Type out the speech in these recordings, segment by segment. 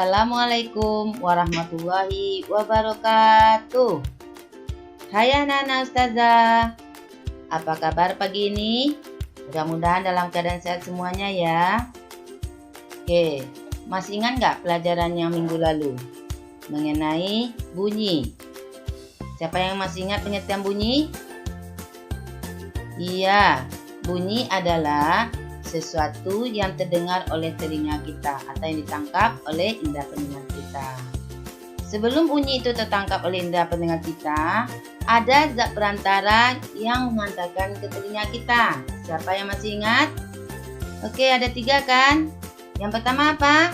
Assalamualaikum warahmatullahi wabarakatuh. Hai anak-anak ustazah, apa kabar pagi ini? Mudah-mudahan dalam keadaan sehat semuanya ya. Oke, masih ingat nggak pelajaran yang minggu lalu mengenai bunyi? Siapa yang masih ingat pengertian bunyi? Iya, bunyi adalah sesuatu yang terdengar oleh telinga kita atau yang ditangkap oleh indera pendengar kita. Sebelum bunyi itu tertangkap oleh indera pendengar kita, ada zat perantara yang mengantarkan ke telinga kita. Siapa yang masih ingat? Oke, ada 3 kan? Yang pertama apa?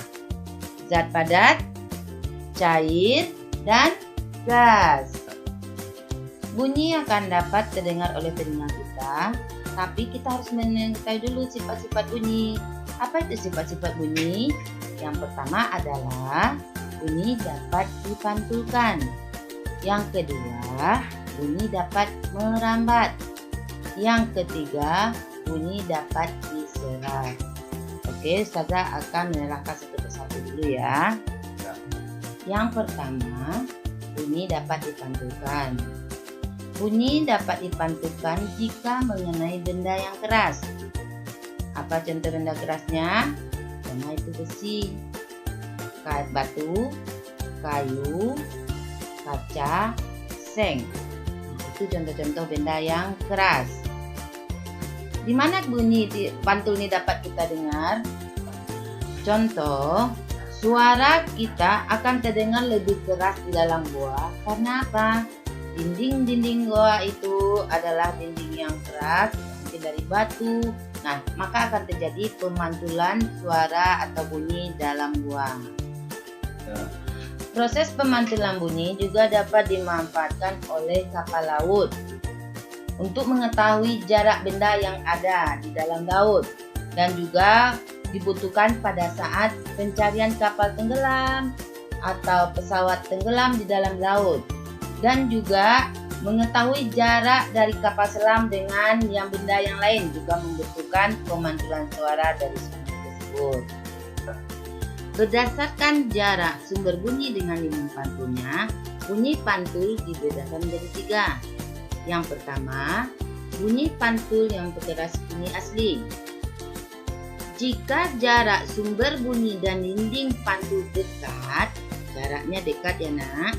Zat padat, cair, dan gas. Bunyi akan dapat terdengar oleh telinga kita, tapi kita harus mengetahui dulu sifat-sifat bunyi. Apa itu sifat-sifat bunyi? Yang pertama adalah bunyi dapat dipantulkan. Yang kedua, bunyi dapat merambat. Yang ketiga, bunyi dapat diserat. Oke, Ustazah akan menerangkan satu persatu dulu ya. Yang pertama, bunyi dapat dipantulkan. Bunyi dapat dipantulkan jika mengenai benda yang keras. Apa contoh benda kerasnya? Contohnya itu besi, batu, kayu, kaca, seng. Itu contoh-contoh benda yang keras. Di mana bunyi pantul ini dapat kita dengar? Contoh, suara kita akan terdengar lebih keras di dalam gua. Karena apa? Dinding-dinding goa itu adalah dinding yang keras, mungkin dari batu. Nah, maka akan terjadi pemantulan suara atau bunyi dalam gua. Proses pemantulan bunyi juga dapat dimanfaatkan oleh kapal laut untuk mengetahui jarak benda yang ada di dalam laut, dan juga dibutuhkan pada saat pencarian kapal tenggelam atau pesawat tenggelam di dalam laut. Dan juga mengetahui jarak dari kapal selam dengan yang benda yang lain juga membutuhkan pemantulan suara dari sumber tersebut. Berdasarkan jarak sumber bunyi dengan dinding pantulnya, bunyi pantul dibedakan menjadi 3. Yang pertama, bunyi pantul yang berkeras bunyi asli. Jika jarak sumber bunyi dan dinding pantul dekat, jaraknya dekat ya nak,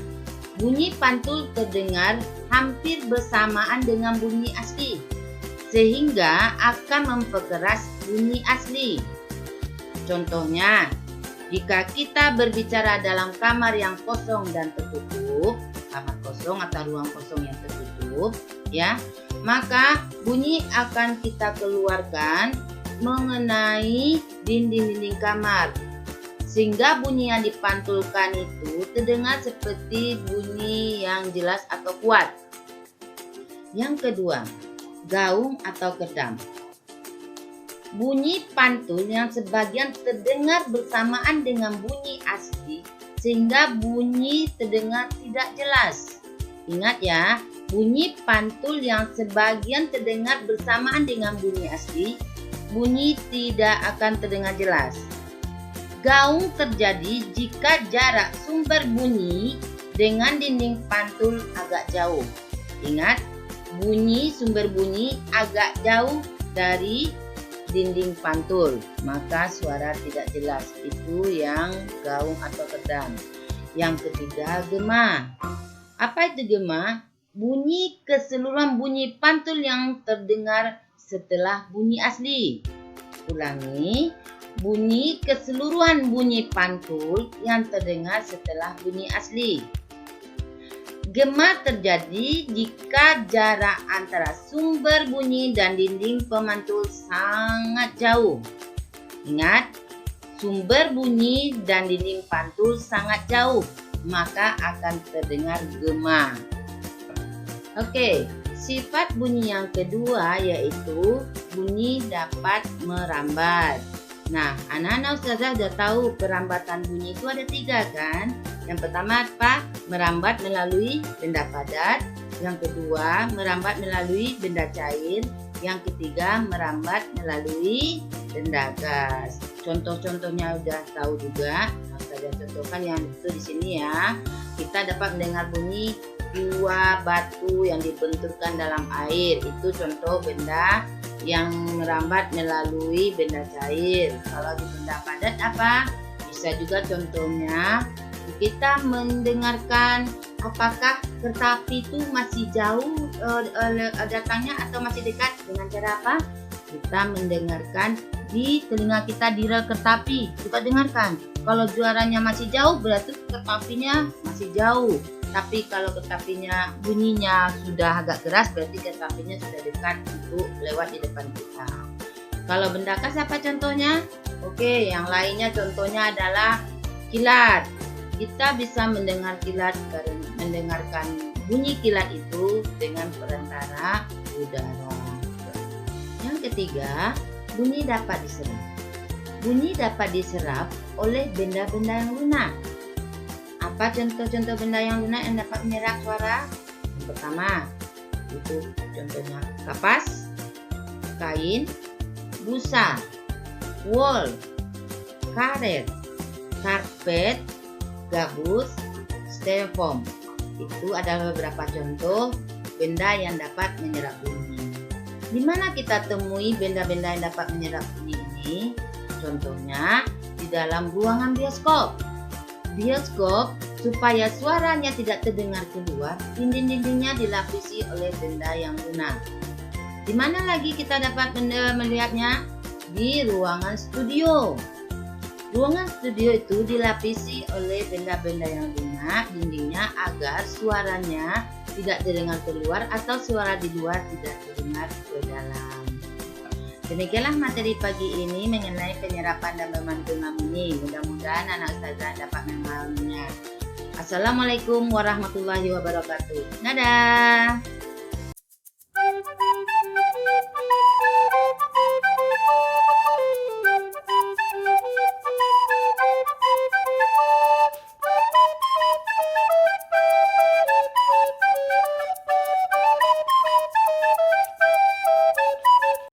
bunyi pantul terdengar hampir bersamaan dengan bunyi asli, sehingga akan memperkeras bunyi asli. Contohnya, jika kita berbicara dalam kamar yang kosong dan tertutup, kamar kosong atau ruang kosong yang tertutup, ya, maka bunyi akan kita keluarkan mengenai dinding-dinding kamar, sehingga bunyi yang dipantulkan itu terdengar seperti bunyi yang jelas atau kuat. Yang kedua, gaung atau kedam. Bunyi pantul yang sebagian terdengar bersamaan dengan bunyi asli, sehingga bunyi terdengar tidak jelas. Ingat ya, bunyi pantul yang sebagian terdengar bersamaan dengan bunyi asli, bunyi tidak akan terdengar jelas. Gaung terjadi jika jarak sumber bunyi dengan dinding pantul agak jauh. Ingat, bunyi sumber bunyi agak jauh dari dinding pantul, maka suara tidak jelas. Itu yang gaung atau kedam. Yang ketiga, gema. Apa itu gema? Bunyi keseluruhan bunyi pantul yang terdengar setelah bunyi asli. Ulangi. Bunyi keseluruhan bunyi pantul yang terdengar setelah bunyi asli. Gema terjadi jika jarak antara sumber bunyi dan dinding pemantul sangat jauh. Ingat, sumber bunyi dan dinding pantul sangat jauh, maka akan terdengar gema. Oke, sifat bunyi yang kedua yaitu bunyi dapat merambat. Nah, anak-anak ustazah sudah tahu perambatan bunyi itu ada 3 kan? Yang pertama apa? Merambat melalui benda padat. Yang kedua, merambat melalui benda cair. Yang ketiga, merambat melalui benda gas. Contoh-contohnya udah tahu juga. Nah, Saya contohkan yang itu di sini ya. Kita dapat mendengar bunyi dua batu yang dibenturkan dalam air. Itu contoh benda yang merambat melalui benda cair. Kalau di benda padat apa? Bisa juga contohnya kita mendengarkan apakah kereta api itu masih jauh datangnya atau masih dekat. Dengan cara apa? Kita mendengarkan di telinga kita di rel kereta api. Kita dengarkan. Kalau suaranya masih jauh berarti kereta apinya masih jauh. Tapi kalau kereta apinya bunyinya sudah agak keras berarti kereta apinya sudah dekat untuk lewat di depan kita. Kalau benda kas apa contohnya? Oke, yang lainnya contohnya adalah kilat. Kita bisa mendengar kilat karena mendengarkan bunyi kilat itu dengan perantara udara. Yang ketiga, bunyi dapat diserap. Bunyi dapat diserap oleh benda-benda yang lunak. Apa contoh-contoh benda yang lunak yang dapat menyerap suara? Yang pertama, itu contohnya kapas, kain, busa, wol, karet, karpet, gabus, styrofoam. Itu adalah beberapa contoh benda yang dapat menyerap bunyi. Di mana kita temui benda-benda yang dapat menyerap bunyi ini? Contohnya di dalam ruangan bioskop. Bioskop supaya suaranya tidak terdengar keluar, dinding-dindingnya dilapisi oleh benda yang lunak. Di mana lagi kita dapat melihatnya? Di ruangan studio. Ruangan studio itu dilapisi oleh benda-benda yang lunak dindingnya agar suaranya tidak terdengar keluar atau suara di luar tidak terdengar ke dalam. Demikianlah materi pagi ini mengenai penyerapan dan pemantulan bunyi. Mudah-mudahan anak ustazah dapat memahaminya. Assalamualaikum warahmatullahi wabarakatuh. Dadah.